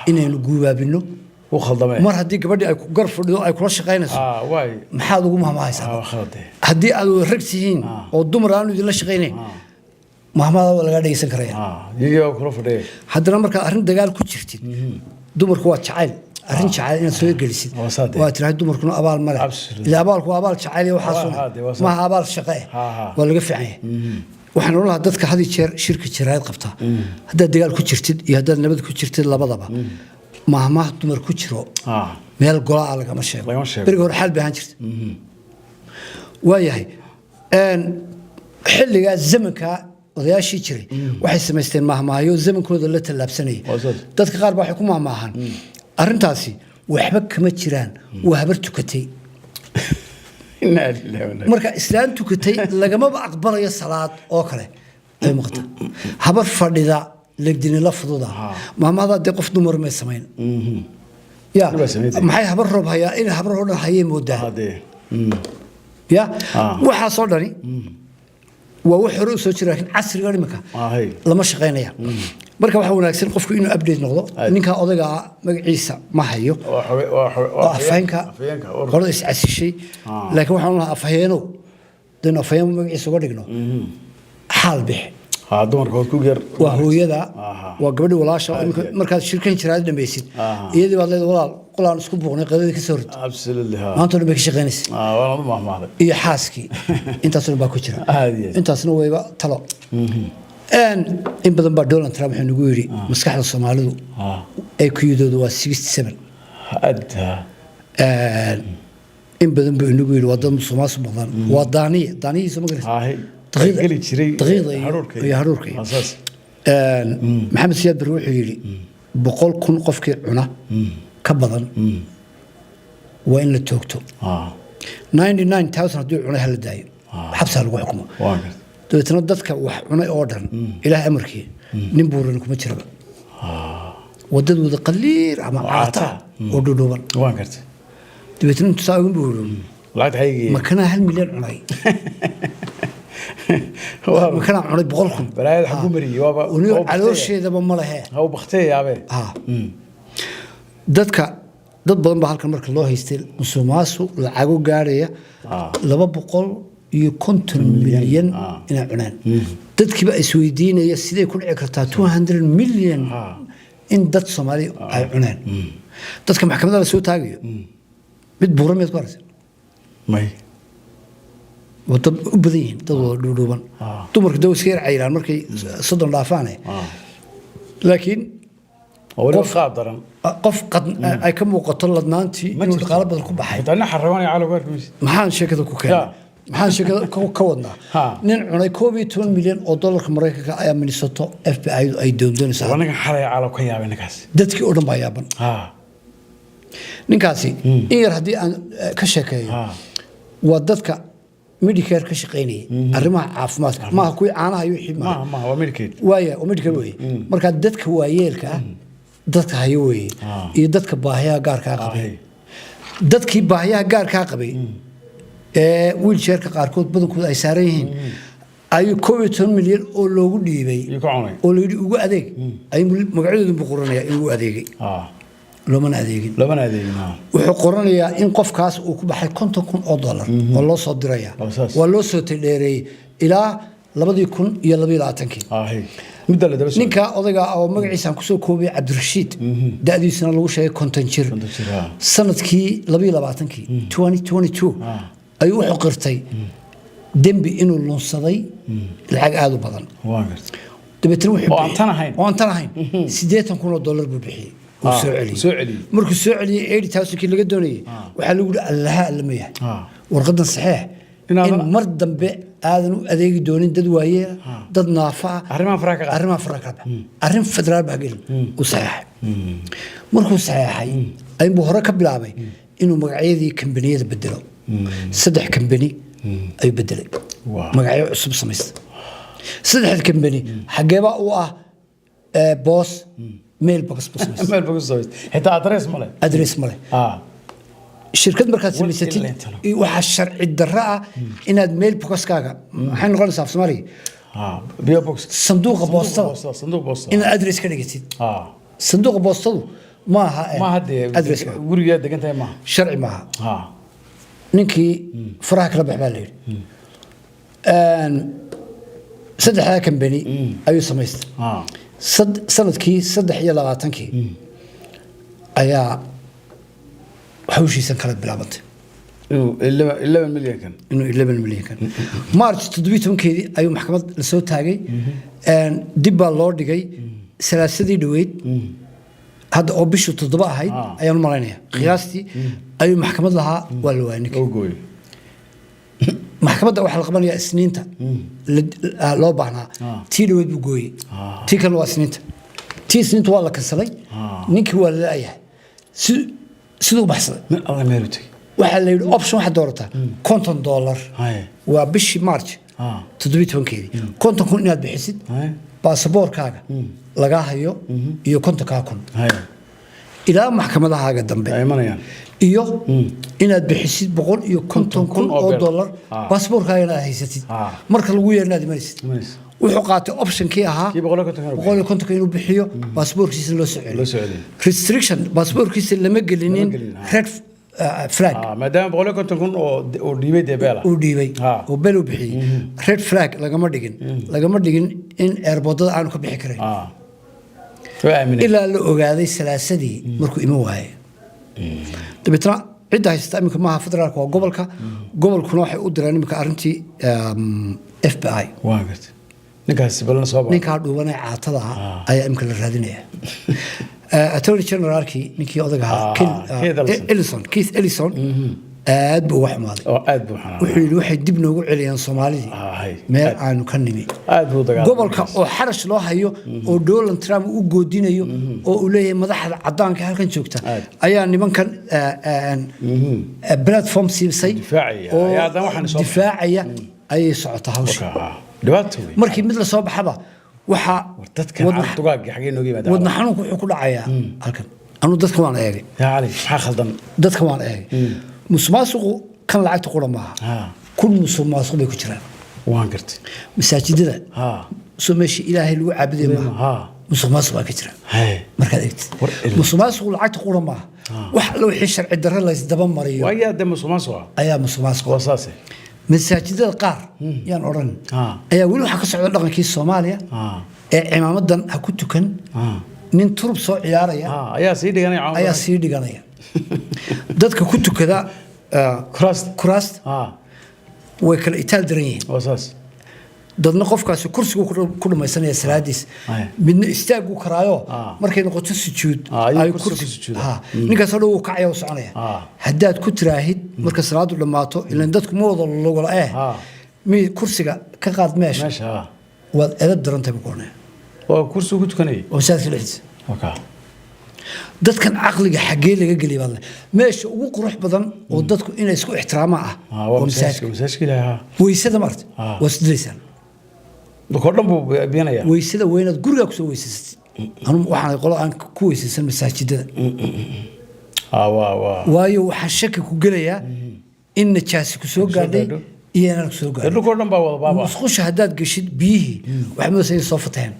inaynu guubaabino oo khaldamay mar hadii gabadhii ay ku gar fadhido ay kula shaqeynayso waay maxaad ugu mahmaahaysaa hadii aad ragtihiin oo dumar aan idin la shaqeynay mahmaada laga dhageysan karaya iyaga kula fadhiyo haddana marka arrin dagaal ku jirtid dumarku waa jacayl arrin jacayl inaad soo gelisid waa tiraahdo dumarkuna abaal male ila abaalku abaal jacayl iyo waxa soo ma abaal shaqo waa laga fiican yahay waxaan oran lahaa dadka hadii jeer shirka jiraayad qabta hadda dagaal ku jirtid iyo hadda nabad ku jirtid labadaba mahmaah dumar ku jiro meel golaa laga ma sheego bariga hor xal baahan jirtay waayahay xilliga zamanka odayaashii jiray waxay sameysteen mahmaayo zamankooda la talaabsanay dadka qaar baa waxay ku mahmaahan arrintaasi waxba kama jiraan waa habar tukatay marka islaan tukatay lagama aqbalayo salaad oo kale ay muuqata habar fadhida legdina la fududa maamada de qof dumar ma sameyn ya maxay habar roob haya in habar oo dhan hayay moodaa ya waxa soo dhani waa wax hore soo jiray laakiin casriga imika lama shaqeynaya marka waxa wanaagsan qofku inuu update noqdo ninka odayga magaciisa ma hayo afhayeenka qolo is casishay laakiin waxaan lahaa afhayeeno dan afhayeen magaciisa uga dhigno xaal bix dumarkood ku geer waa hooyada waa gabadhi walaasha markaad shirkan jiraad dhamaysid iyadii baad leedahay walaal qolaan isku buuqnay qadada ka soo rid absolutely maanta dhan bay ka shaqeynaysaa waa mahmaaday iyo xaaskii intaasna baa ku jira intaasna wayba talo in badan baa Donald Trump wuxuu nagu yiri maskaxda Soomaalidu ay ku yidoodo waa 67 in badan baa nagu yiri wadada Soomaaliya badan waa daaniye soo magaraysa تغير جري هاروكي أساس محمد سياد بروح يجري بقول كن قفك عنا كبضن وين لتوكتو 99,000 هدول عنا هالدايم حبسها لو حكمه تو تنضدك وعنا أوردن إلى أمريكا نبور إنكم تشرب ودد ود قليل عم عطا ودودوبن واقرت تبي تساوي بيقولون لا تحيي مكانها هالمليون عني مكان عمري بقولكم بلاي الحكومري وابا ونيو على شيء ذا بملها هو بختي يا أبي دتك dad badan baa halkan marka loo haystay musuqmaasuq lacago gaaraya 250 milyan inay cunaan dadkiiba isweydiinaya sidee ku dhici kartaa 200 milyan in dad Soomaali ay cunaan dadka maxkamadda la soo taagayo mid buurameed ku aragtay may wadab u badan yihiin dad dhuudhuuban dumarka dawskeer cayraan markay soddon dhaafaanay laakiin qof qad ay ka muuqato ladnaantii inuu dhaqaale badan ku baxay dadna xarrawan ay calaw gaarkiis maxaan sheekada ku keenay maxaan sheekada ka wadnaa nin cunay 12 milyan oo dollarka Mareykanka ayaa Minnesota FBI ay doondoonaysaa wanaga xalay calaw ka yaabay ninkaas dadkii oo dhan baa yaaban ninkaasi in yar haddii aan ka sheekeeyo waa dadka Medicare ka shaqeynay arrimaha caafimaadka ma ku caanaha iyo wixii ma waa Medicare waaya oo Medicare way marka dadka waayeelka dadka hayo way iyo dadka baahiyaha gaarka qabay dadkii baahiyaha gaarka qabay wheelchair-ka qaarkood badankooda ay saaran yihiin ayuu 12 milyan oo loogu dhiibay oo leeyahay ugu adeeg ay magacadoodu boqoranaya inuu adeegay لما ناديين wuxuu qoranayaa in qofkaas uu ku baxay $50,000 oo loo soo diraya waa loo soo tireeyay ilaa 2022 muddo la daba ninka odayga oo magaciisa ku soo koobay Cabdirashiid da'diisana lagu sheegay 50 jir sanadkii 2022 ayuu wuxuu qirtay dembi inuu lunsaday lacag aad u badan dabeetana wuxuu aan tan ahayn $80,000 buu bixiyay وسعلي مركز سعلي 80,000 كي لقى دوني وحلو الله لما يح ورقدنا صحيح إن مرد دم آذنو أذيك دونين ددواية دد نافع أرما فراك أرم فدرال باقيل وصحيح مركز صحيح أي بهرك بلعبي إنه مقعيدي كمبنية بدلوا صدح كمبني أي بدل مقعيد عصب سميست صدح الكمبني حقيبة واه بوس ميل بوكس ميل بوكس حتى أدريس ماله الشركات مركز سميستين وحش الشرع الدراء إن ميل بوكس كاغا حين نقول صاف سماري بيو بوكس صندوق بوسطة إن أدريس كريجتي صندوق بوسطة ما هدي أدريس وريا دقنت ما شرعي معها نينكي فراك ربح بالليل صدح هذا كمبني أيو سميست sanadkii 23 ayaa hawshiisan kala bilaabantay inuu 11 milyan kan inuu 11 milyan kan March 17keedii ayuu maxkamad la soo taagay dib baa loo dhigay salaasadii dhaweyd hadda oo bishu 7 ahayd ayaan u malaynayaa qiyaastii ayuu maxkamad lahaa waa la waayay gooy maxkamadda waxa la qabanayaa isniinta loo baahnaa tii dhaweyd buu gooyay tii kan waa isniinta waa la kansalay ninkii waa la laayahay siduu baxsaday waxaa la yidhi option waxaad doorataa $50 waa bishii March 17keedii 50,000 inaad bixisid baasaboorkaaga lagaa hayo iyo $50,000 ilaa maxkamadahaaga dambe ay imanayaan iyo inaad bixisid 150,000 oo dollar baasaboorkaaga inaad haysatid marka lagu yeernaad imanaysid wuxuu qaatay optionkii ahaa 150 inuu bixiyo baasaboorkiisa loo soo celiyo restriction baasaboorkiisa lama gelinin red flag maadaama 150,000 oo dhiibay deebela oo dhiibay oo belo bixiyay red flag lagama dhigin in airportada aanu ka bixi karin ilaa la ogaaday salaasadii markuu ima waayay dabetna cidda haysta iminka maaha federaalka waa gobolkuna waxay u direen iminka arrintii FBI waa gartay ninkaas balna soo baa ninka dhuubanay caatada ayaa iminka la raadinaya attorney generalkii ninkii odaga Keith Ellison aad buu wax maaday wuxuu yiri waxay dib noogu celiyaan Soomaalidii meel aanu ka nimi gobolka oo xarash loo hayo oo Donald Trump u goodinayo oo uu leeyahay madaxda cadaanka halkan joogta ayaa nimankan platform siisay difaacaya ayay socota hawsha markii mid la soo baxaba waxa dadka dugaag xagee nooga yimaada wadna xanuunku wuxuu ku dhacayaa halkan anu dadka waan eegay yaa ali waxa khaldan dadka waan eegay musuqmaasuqu kan lacagta qura maaha kun musuqmaasuq bay ku jiraan waan gartay masaajidada soo meeshii ilaahay lagu caabuday maaha musuqmaasuq baa ka jira markaad eegtid musuqmaasuqu lacagta qura maaha wax la wixii sharci darro la isdaba mariyo ayaa de musuqmaasuq ayaa musuqmaasuq wasaase masaajidada qaar yaan oran ayaa weli waxa ka socda dhaqankii Soomaaliya ee cimaamadan ha ku tukan nin turub soo ciyaaraya ayaa sii dhiganaya dadka ku tukada crust way kala itaal daran yihiin wasaas dadna qofkaasi kursigu ku dhamaysanaya salaadiis midna istaagu karaayo markay noqoto sujuud ay kursi ninkaas oo uu kacay oo soconaya haddaad ku tiraahid marka salaadu dhamaato ilaa dadku ma wada logol mi kursiga ka qaad meesha wad edab darantay buu qornay oo kursigu ku tukanay oo saadkiis dadkan aqliga xagee laga galiyo badan meesha ugu qurux badan oo dadku inay isku ixtiraamaan oo masaajidka weysada marti wasdaysan dadkoodan buu beenaya weysada weynaad guriga ku soo weysasatid anu waxaan qolo aan ku weysaysan masaajidada waayo waxa shaki ku galaya in najaasi ku soo gaadhay iyo inaan ku soo gaadhay dadkoodan baa wada baaba musqusha hadaad gashid biyihi waxa ma soo fateen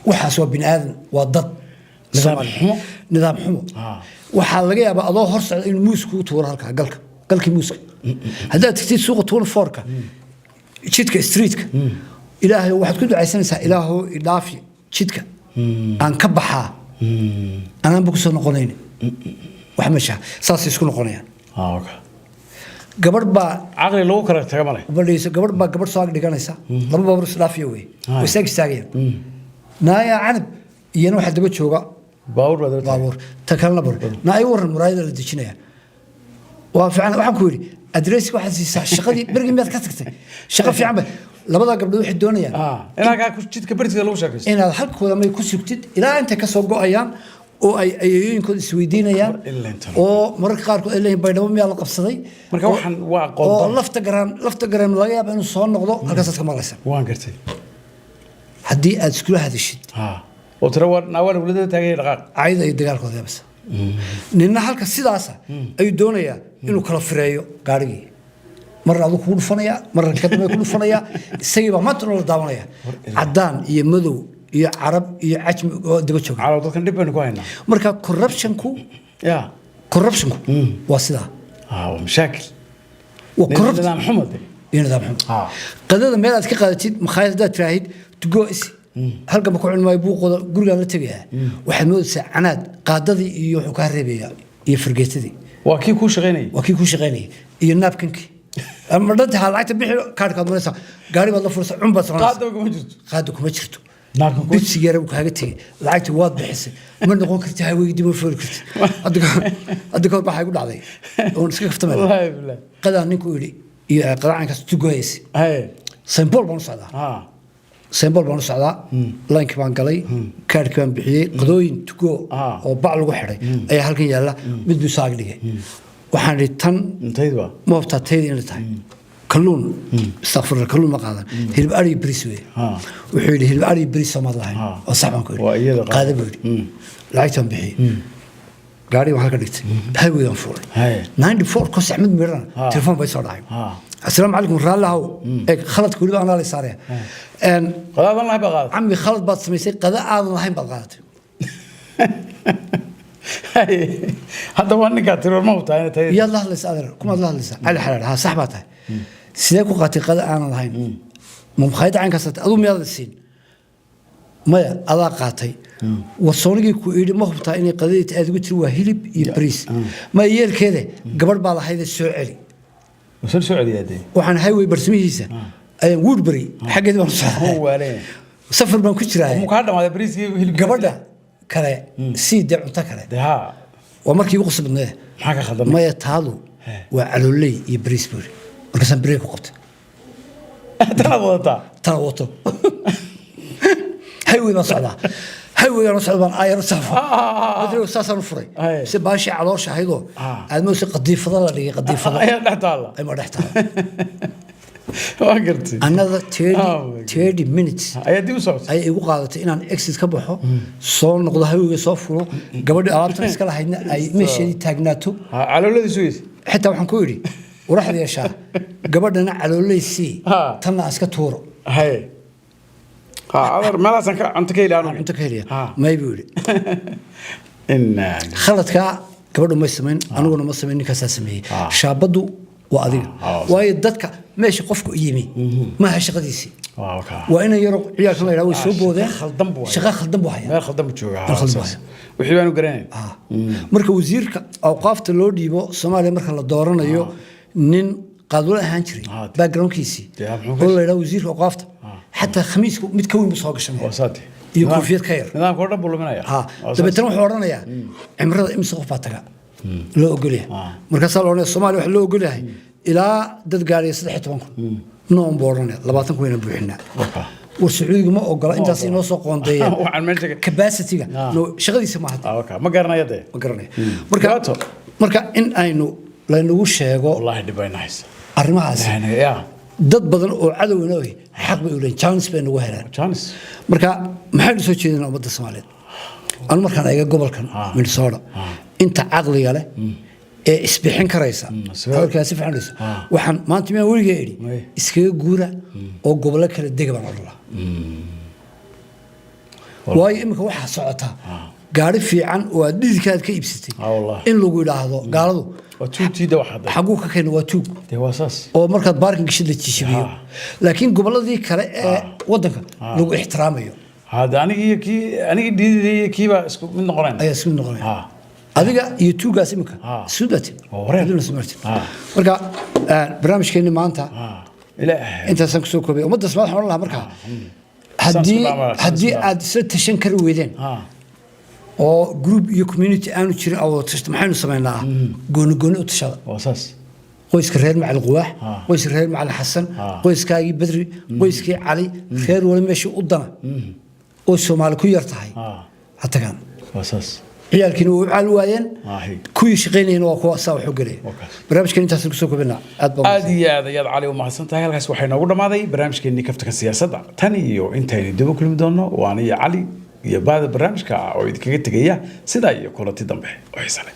waxaas waa bini'aadan waa dad nidaam xumo waxa laga yaabaa adoo hor socda in muusku tuuro halka galkii muuska hadaad tagtid suuqa 24ka jidka streetka ilaahay waxaad ku ducaysanaysaa ilaahu idaafi jidka aan ka baxaa anaan ku soo noqonayn wax meesha saas isku noqonayaan gabadh baa aqli lagu kala taga malay badayso gabadh soo dhiganaysa laba babar isdhaafiyo way istaagayaan naaya canab iyana waxa daba jooga baawur ta kalena bar naay waran muraayada la dejinaya waa fiican waxaan ku yiri adrees waxa siisaa shaqadii bergii miyaad ka tagtay shaqo fiican ba labada gabdhood waxay doonayaan inaad ku jidka bartiga lagu shaqeysto inaad halkooda may ku sugtid ilaa inta ka soo go'ayaan oo ay ayooyinkooda isweydiinayaan oo mararka qaar ay leeyihiin baydhabo miyaa la qabsaday marka waxaan waa qodob oo lafta garan laga yaabo inuu soo noqdo halkaas ka malaysan waan gartay haddii aad isku hadashid oo tira nawal wulada taagay dhaqaaq ayda ay dagaalkooda bas ninna halka sidaas ay doonayaan inuu kala fireeyo gaarigii marna adu ku dhufanaya marna kadib ku dhufanaya isagiiba maanta la daawanaya cadaan iyo madow iyo carab iyo ajmi oo daba jooga calaw dadkan dib baan ku haynaa marka corruptionku waa sida waa mashaakil nidaam xumo qadada meel aad ka qaadatid makhaayadaad tiraahid to go is halkan ku cilmay buuqooda guriga la tagaya waxa moodaysaa canaad qaadadii iyo wuxuu ka reebaya iyo fargeetadii waa kii ku shaqeynay iyo naabkinkii ama dad lacagta bixi kaarka maraysa gaari baad la fursa cumba qaado kuma jirto naabkan ku sigaar uu kaaga tagay lacagta waad bixisay ma noqon kartaa haweeney dib u furi kartaa adiga waxay ku dhacday oo iska kaftamay qadaan ninku yiri iyo qadaankaas tugoysi simple baan socdaa سيمبل بانو سعدا لانك بان قلي كارك بان بخيي قدوين تكو oo bac lagu xiray ayaa halkan yaala mid buu saag dhigay waxaan ri tan intayda ma wafta taydi in tahay kalluun astaghfirullah kalluun ma qaadan hilib ari bris wey wuxuu yidhi hilib ari bris ma lahayn oo sax baan ku yidhi qaada buu yidhi lacagtan bixiyey gaari waxaa ka dhigtay highwaygan fuulay 94 kos axmed miran telefoon bay soo dhacay assalaamu calaykum raallahu ee khaladka weliba anaa la saaraya qadaadan lahayn baad qaadatay cammi khalad baad samaysay qada aadan lahayn baad qaadatay hadda waa ninkaa tiroor ma hubtaa inay tahay yaad la hadlaysa adeer kumaad la hadlaysa cali xalaal haa sax baa tahay sidee ku qaatay qada aanan lahayn ma mukhaayada caynkaas aduu miyaad siin maya adaa qaatay warsoonigii ku idhi ma hubtaa inay qadadii aad ugu tiri waa hilib iyo bariis ma yeelkeeda gabadh baa lahaydee soo celi soo celiyaadee waxaan highway barsimihiisa ayaan woodbury xaggeedii baan waaleen safar baan ku jiraa mu ka dhamaaday bariiskii hilib gabadha kale sii dee cunto kale waa markii ugu qasbadnee maxaa ka khaldan maya taadu waa calooley iyo bariis buuri markaasaan bariis ku qabtay tana wadataa tana wato highway baan socdaa highway baan socdaa baan ayar safo badrigo saasaan u furay si baashi caloosha ahaydoo aadmoose qadiifada la dhigay qadiifada ayaa dhex taalla ay ma dhex taalla waa gartay another 30 minutes ayaa dib u socotay ay igu qaadatay inaan exit ka baxo soo noqdo highway soo fulo gabadhi alaabtan iska lahaydna ay meesheedii taagnaato calooladii sugaysa xitaa waxaan ku yidhi waraxda yeeshaa gabadhana calooleysii tanna iska tuuro adar meelaasan cunto ka heli cunto ka heliya may buu yidhi khaladkaa gabadhu may samayn aniguna ma samayn ninkaasaa sameeyey shaabaddu waa adiga waayo dadka meesha qofku yimi maaha shaqadiisii waa ina yaro ciyaalkan la yidhaha way soo boodeen shaqa khaldan buu hayaa meel khaldan buu joogaa wixii baanu garanayn marka wasiirka awqaafta loo dhiibo soomaaliya marka la dooranayo nin qaadwal ahaan jiray backgroundkiisii oo la yidhaha wasiirka awqaafta xataa khamiisku mid ka weyn buu soo gashanaya iyo koofiyad ka yar nidaamka oo dhan buu luminaya dabeetana wuxuu odhanayaa cimrada imse qof baa taga loo ogolyahay markaasaa la odhanaya soomaaliya waxa loo ogolyahay ilaa dad gaaraya 13,000 noon buu odhanaya 20 wayna buuxinaa war sacuudiga ma ogola intaas inoo soo qoondeeyeen capacity-ga shaqadiisa ma hadda ma garanaya dee ma garanaya marka in aynu laynagu sheego wallahi dhibaynays arrimahaas dad badan oo cadowna ah xaq bay u leeyihiin chance bay nagu helaan marka maxay soo jeedinaa ummadda Soomaaliyeed aan markaan ayaga gobolkan Minnesota inta caqliga leh ee isbixin karaysa halkaas si fiican waxaan maanta ma weliga iri iskaga guura oo gobolo kala dega baan odhanaa waayo imika waxa socota gaari fiican oo aad dhidikaad ka iibsatay in lagu yiraahdo gaaladu tuugtiida waxaad xagu ka keenay waa tuug deewaasas oo markaad parking shida jiishibiyo laakiin goboladii kale ee wadanka lagu ixtiraamayo hada anigi dhididii kiiba isku mid noqonayna ay isku noqonayna adiga iyo tuugaas imika sudati marka barnaamijkeeni maanta intaas ku soo koobay ummadda Soomaaliya waxaan lahaa marka haddii aad isla tashan kari weydeen oo group iyo community aanu jirin oo maxaynu sameynaa gooni u tashada wasaas qoyska reer Macalin Quwaax qoyska reer Macalin Xasan qoyskaagii Badri qoyskii Cali reer wala meeshii u dana oo Soomaali ku yar tahay hatagan wasaas ciyaalkiina uu caal waayeen kuwii shaqeynayeen waa kuwa saa wuxuu galay barnaamijkan intaas ku soo koobnaa aad iyo aad ayaad cali u mahadsantahay halkaas waxay noogu dhamaaday barnaamijkeennii kaftanka siyaasadda tan iyo intaynu dib u kulmi doono waan iyo cali iyo baada barnaamijka oo idinkaga tegaya sidaa iyo kulanti dambe oo xiiso leh